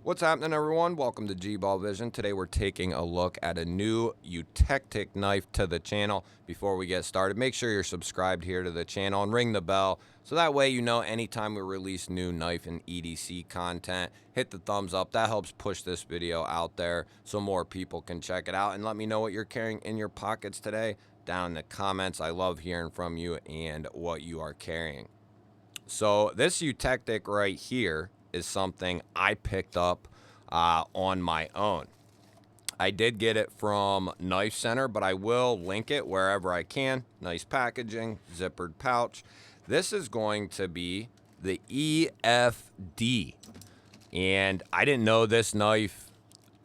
What's happening, everyone? Welcome to G-Ball Vision. Today we're taking a look at a new Eutektik knife to the channel. Before we get started, make sure you're subscribed here to the channel and ring the bell so that way you know anytime we release new knife and EDC content. Hit the thumbs up. That helps push this video out there so more people can check it out. And let me know what you're carrying in your pockets today down in the comments. I love hearing from you and what you are carrying. So this Eutektik right here is something I picked up on my own. I did get it from Knife Center, but I will link it wherever I can. Nice packaging, zippered pouch. This is going to be the EFD, and I didn't know this knife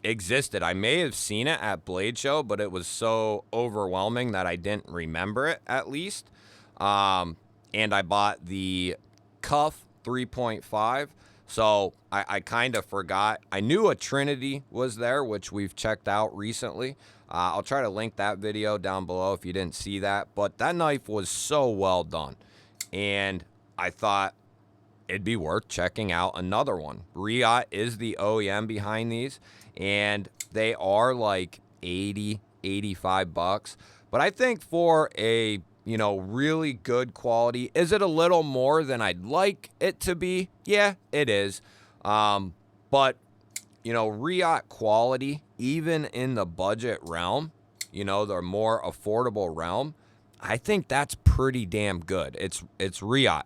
existed. I may have seen it at Blade Show, but it was so overwhelming that I didn't remember it, at least. And I bought the Cuff 3.5. So I kind of forgot. I knew a Trinity was there, which we've checked out recently. I'll try to link that video down below if you didn't see that. But that knife was so well done. And I thought it'd be worth checking out another one. Riot is the OEM behind these. And they are like 80, 85 bucks. But I think for a really good quality. Is it a little more than I'd like it to be? Yeah, it is. But, Riot quality, even in the budget realm, the more affordable realm, I think that's pretty damn good. It's Riot.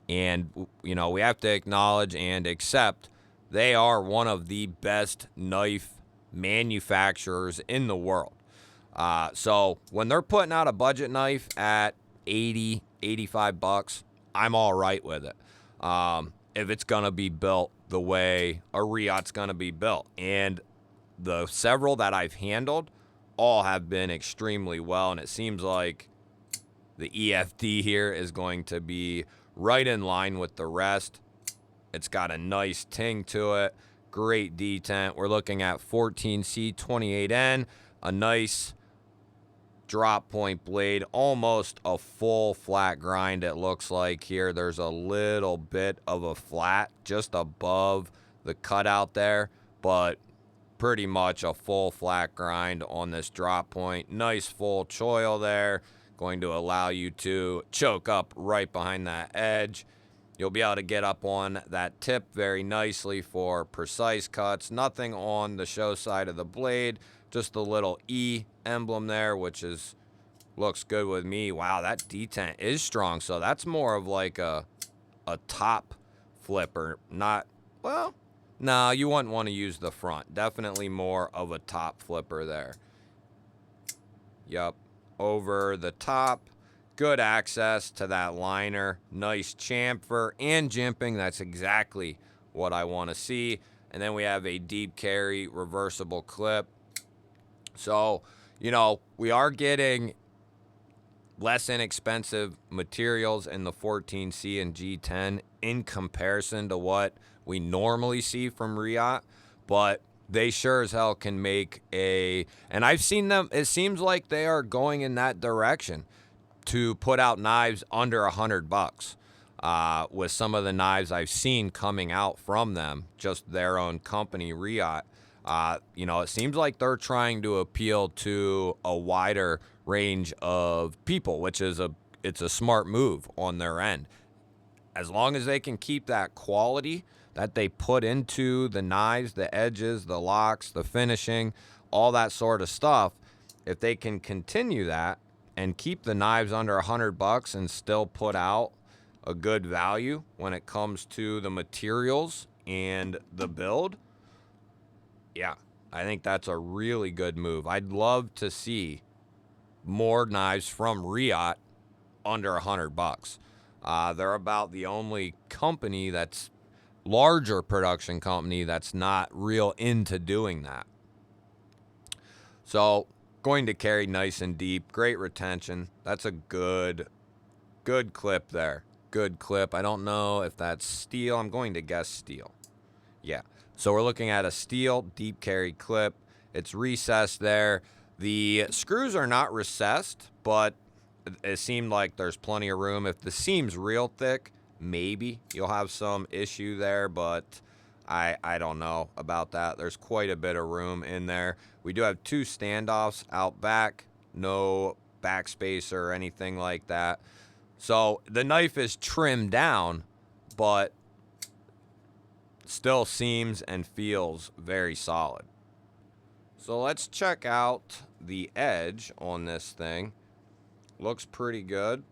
And, we have to acknowledge and accept they are one of the best knife manufacturers in the world. So when they're putting out a budget knife at 80, 85 bucks, I'm all right with it. If it's going to be built the way a Riot's going to be built. And the several that I've handled all have been extremely well. And it seems like the EFD here is going to be right in line with the rest. It's got a nice ting to it. Great detent. We're looking at 14C28N, a nice drop point blade, almost a full flat grind. It looks like here there's a little bit of a flat just above the cutout there, but pretty much a full flat grind on this drop point. Nice full choil there, going to allow you to choke up right behind that edge. You'll be able to get up on that tip very nicely for precise cuts. Nothing on the show side of the blade, just the little E emblem there, which looks good with me. Wow, that detent is strong. So that's more of like a top flipper. Not, well, no, you wouldn't want to use the front. Definitely more of a top flipper there. Yup, over the top. Good access to that liner. Nice chamfer and jimping. That's exactly what I want to see. And then we have a deep carry reversible clip. So, we are getting less inexpensive materials in the 14C and G10 in comparison to what we normally see from Riot, but they sure as hell can make and I've seen them, it seems like they are going in that direction to put out knives under 100 bucks. With some of the knives I've seen coming out from them, just their own company, Riot. It seems like they're trying to appeal to a wider range of people, which is it's a smart move on their end. As long as they can keep that quality that they put into the knives, the edges, the locks, the finishing, all that sort of stuff, if they can continue that and keep the knives under 100 bucks and still put out a good value when it comes to the materials and the build, yeah, I think that's a really good move. I'd love to see more knives from Riot under 100 bucks. They're about the only company that's larger production company that's not real into doing that. So going to carry nice and deep, great retention. That's a good clip there. Good clip. I don't know if that's steel. I'm going to guess steel. Yeah. So we're looking at a steel deep carry clip. It's recessed there. The screws are not recessed, but it seemed like there's plenty of room. If the seam's real thick, maybe you'll have some issue there, but I don't know about that. There's quite a bit of room in there. We do have 2 standoffs out back, no backspace or anything like that. So the knife is trimmed down, but still seems and feels very solid. So let's check out the edge on this thing. Looks pretty good.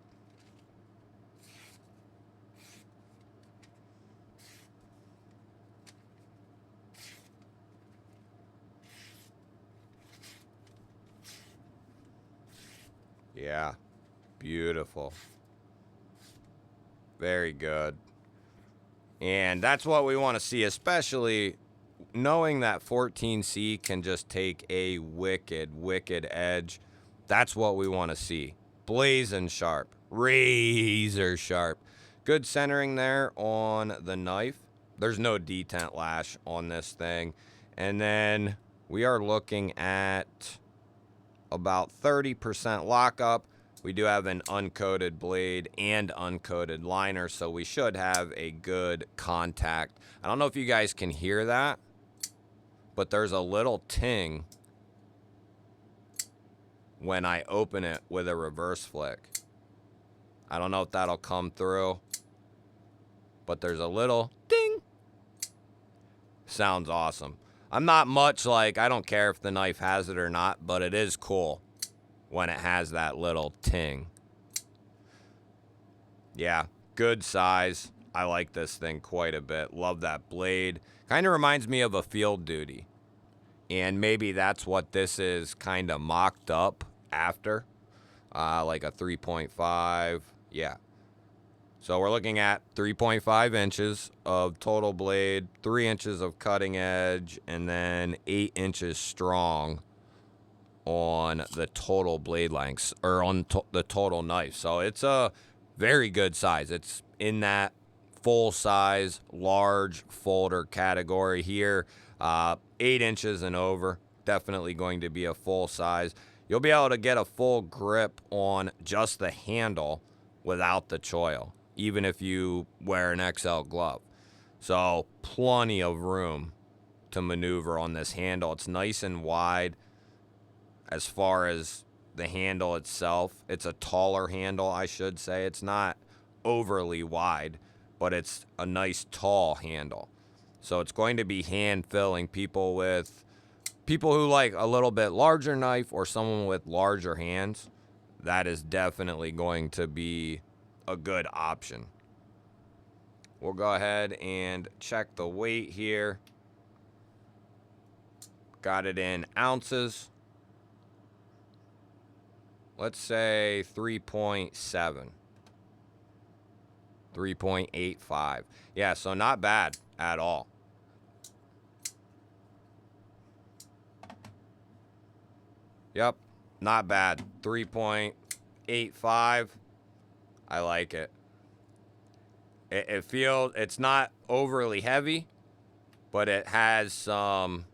Yeah, beautiful. Very good. And that's what we want to see, especially knowing that 14C can just take a wicked edge. That's what we want to see. Blazing sharp, razor sharp. Good centering there on the knife. There's no detent lash on this thing. And then we are looking at about 30% lockup. We do have an uncoated blade and uncoated liner, so we should have a good contact. I don't know if you guys can hear that, but there's a little ting when I open it with a reverse flick. I don't know if that'll come through, but there's a little ding. Sounds awesome. I'm not much like, I don't care if the knife has it or not, but it is cool when it has that little ting. Yeah, good size. I like this thing quite a bit. Love that blade. Kind of reminds me of a Field Duty. And maybe that's what this is kind of mocked up after. Like a 3.5. Yeah. So we're looking at 3.5 inches of total blade, 3 inches of cutting edge, and then 8 inches strong on the total blade lengths, or on the total knife. So it's a very good size. It's in that full size, large folder category here. 8 inches and over, definitely going to be a full size. You'll be able to get a full grip on just the handle without the choil, even if you wear an XL glove. So plenty of room to maneuver on this handle. It's nice and wide as far as the handle itself. It's a taller handle, I should say. It's not overly wide, but it's a nice tall handle. So it's going to be hand filling people who like a little bit larger knife, or someone with larger hands. That is definitely going to be a good option. We'll go ahead and check the weight here. Got it in ounces. Let's say 3.7. 3.85. Yeah, so not bad at all. Yep, not bad. 3.85. I like it. It feels, it's not overly heavy, but it has some,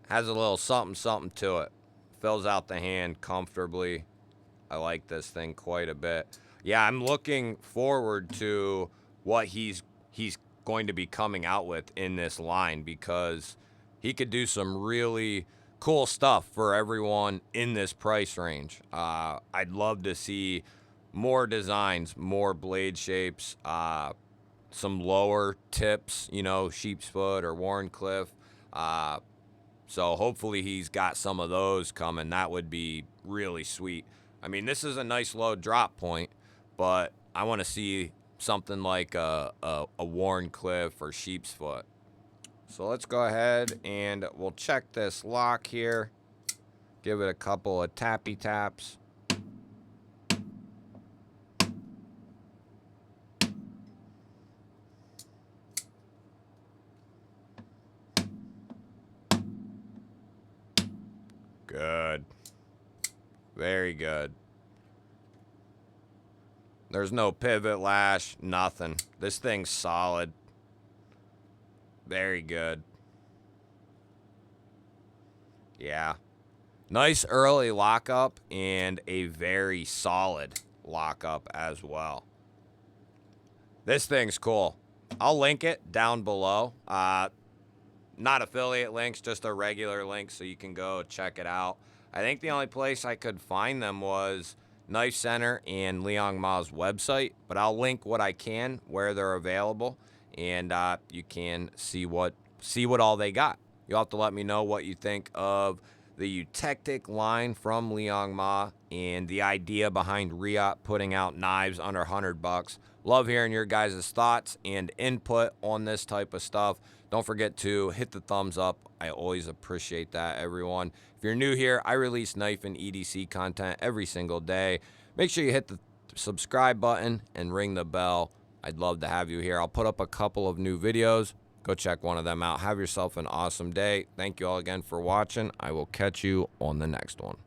has a little something to it. Fills out the hand comfortably. I like this thing quite a bit. Yeah, I'm looking forward to what he's going to be coming out with in this line, because he could do some really cool stuff for everyone in this price range. I'd love to see more designs, more blade shapes, some lower tips, you know, sheep's foot or Wharncliffe. So hopefully he's got some of those coming. That would be really sweet. I mean, this is a nice low drop point, but I want to see something like a Wharncliffe or sheep's foot. So let's go ahead and we'll check this lock here. Give it a couple of tappy taps. Good. Very good. There's no pivot lash, nothing. This thing's solid. Very good. Yeah. Nice early lockup and a very solid lockup as well. This thing's cool. I'll link it down below. Not affiliate links, just a regular link so you can go check it out. I think the only place I could find them was Knife Center and Liang Ma's website, but I'll link what I can where they're available, and you can see what all they got. You'll have to let me know what you think of the Eutektik line from Liang Ma and the idea behind Riot putting out knives under $100. Love hearing your guys' thoughts and input on this type of stuff. Don't forget to hit the thumbs up. I always appreciate that, everyone. If you're new here, I release knife and EDC content every single day. Make sure you hit the subscribe button and ring the bell. I'd love to have you here. I'll put up a couple of new videos. Go check one of them out. Have yourself an awesome day. Thank you all again for watching. I will catch you on the next one.